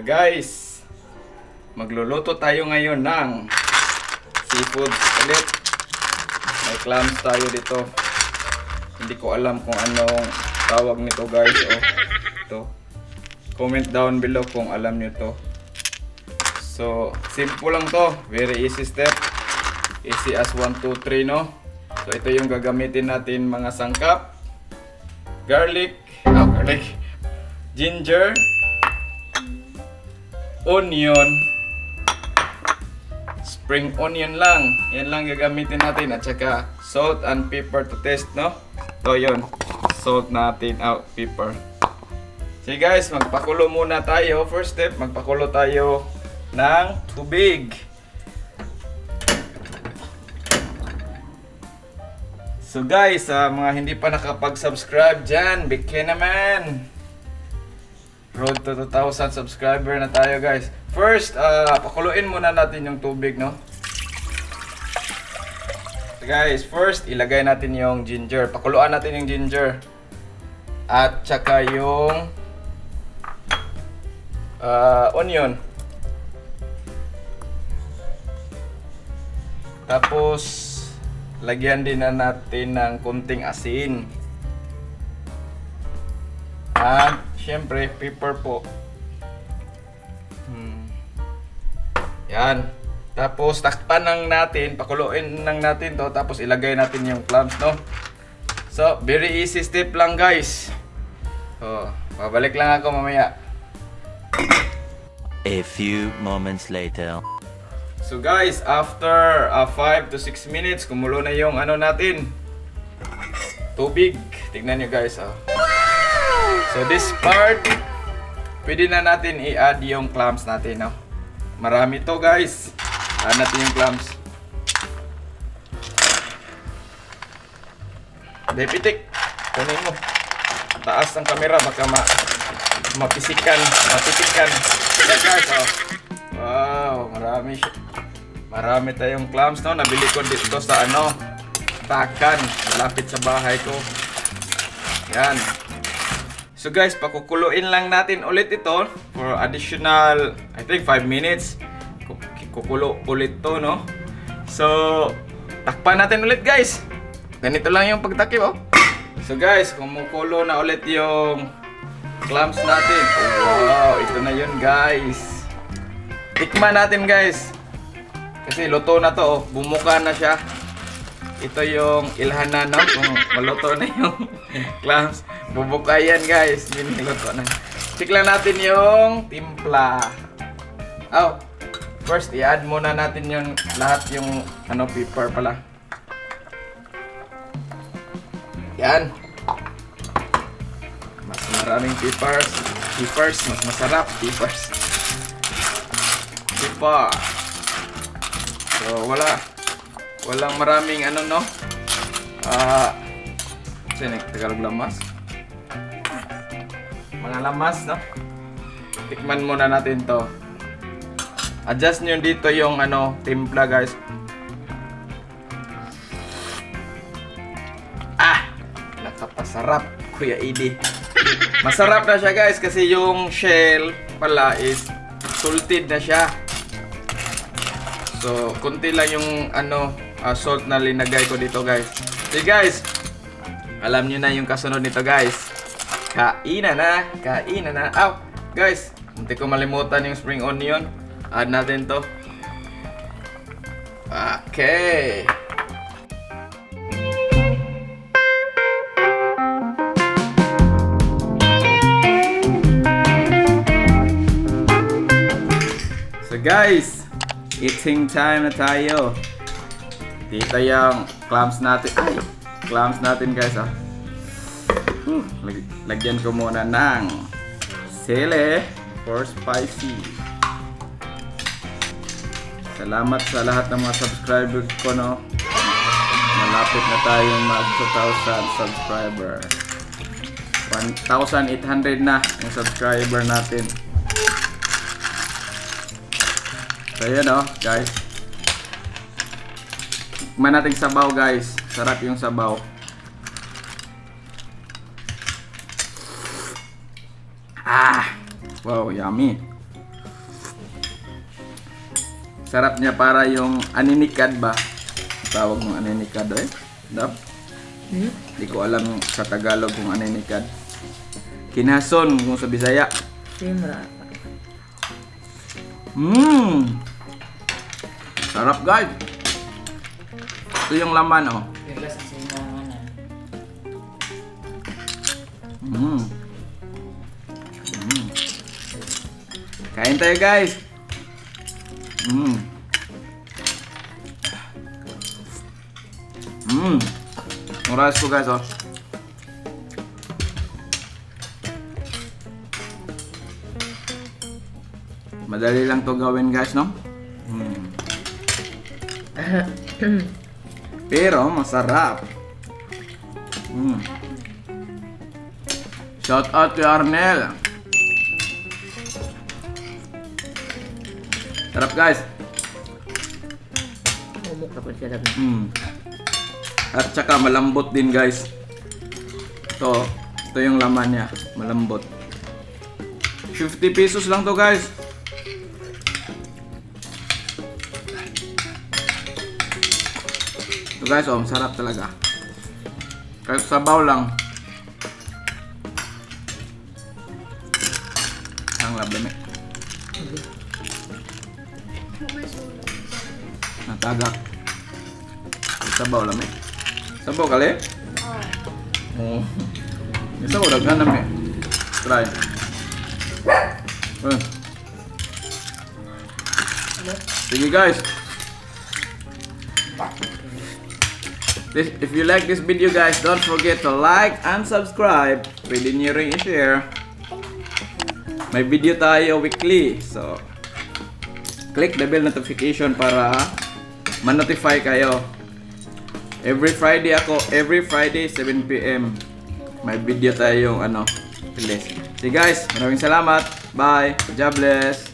Guys, magluluto tayo ngayon ng seafood ulit. May clams tayo dito. Hindi ko alam kung anong tawag nito guys. Oh, ito. Comment down below kung alam nyo to. So, simple lang to. Very easy step. Easy as 1, 2, 3, no? So, ito yung gagamitin natin mga sangkap. Garlic, ginger, onion, spring onion lang. Yan lang gagamitin natin. At saka salt and pepper to taste, no? So, yun. Salt natin, pepper. So guys, magpakulo muna tayo. First step, magpakulo tayo ng tubig. So guys, mga hindi pa nakapag-subscribe dyan, bigyan naman. Road to 2,000 subscriber na tayo guys. First, pakuluin muna natin yung tubig, no? So guys, first, ilagay natin yung ginger. Pakuluan natin yung ginger. At saka yung onion. Tapos, lagyan din na natin ng kunting asin. At syempre, pepper po. Yan. Tapos takpan lang natin, pakuluin lang natin to, tapos ilagay natin yung clams, no? So, very easy step lang guys. Oh, babalik lang ako mamaya. A few moments later. So guys, after 5 to 6 minutes, kumulo na yung ano natin, tubig. Tignan nyo guys. So this part, pwede na natin i-add yung clams natin. No? Marami to guys. Add natin yung clams. Depitik, kunin mo. Taas ang camera, baka mapisikan. Yan guys, wow, marami tayong clams, no? Nabili ko dito sa Takan, malapit sa bahay ko. Yan. So guys, pakukuluin lang natin ulit ito for additional, I think 5 minutes. Kukulo ulit to, no? So, takpan natin ulit guys. Ganito lang yung pagtakip, oh. So guys, kumukulo na ulit yung clams natin. Oh, wow, ito na yun guys. Tikman natin guys. Kasi luto na to, oh. Bumuka na siya. Ito yung ilhanan, no? Kung maluto na yung clams, bubuka yan guys. Niluto na. Check lang natin yung timpla. First, i-add muna natin yung lahat yung pepper pala. Yan. Mas maraming peppers, mas masarap peppers. Pepper. So walang maraming no? Tagalog lamas. Mga lamas, no? Tikman muna natin to. Adjust nyo dito yung timpla guys. Nakapasarap, Kuya Edi. Masarap na siya guys kasi yung shell pala is salted na siya. So, kunti lang yung salt na linagay ko dito guys. So guys, alam niyo na yung kasunod nito guys. Kainan na. Guys, hindi ko malimutan yung spring onion. Add natin to. Okay. So guys, eating time na tayo. Dito yung clams natin. Clams natin guys. Lagyan ko muna ng sili for spicy. Salamat sa lahat ng mga subscriber ko, no? Malapit na tayong mag 2,000 subscriber. 1,800 na yung subscriber natin. So yun, guys. Tikman natin sabaw guys. Sarap yung sabaw. Wow, yummy. Sarap niya para yung aninikad ba? Tawag ng aninikad eh. Dap? Hindi ko alam sa Tagalog kung aninikad. Kinason kung sa Bisaya. Simra. Sarap guys. Ito yung laman oh. Kaya sa simanganan. Kain tayo guys. Oras ko guys oh. Madali lang to gawin guys no? Pero masarap. Shout out to Arnel. Sarap guys. Umukha pa siya lang. At saka malambot din guys. Ito yung laman niya. Malambot. 50 pesos lang to guys. Ito guys, oh, sarap talaga. Kahit sabaw lang. Ang labdami. Natagak. Sabaw lang eh. Sabaw kali? Oo. Isa ko daghan na eh. Try. Sige guys. If you like this video guys, don't forget to like and subscribe. Pwede nyo rin i-share. May video tayo weekly. So, click the bell notification para ma-notify kayo. Every Friday 7 PM. May video tayong release. See guys, maraming salamat. Bye. God bless.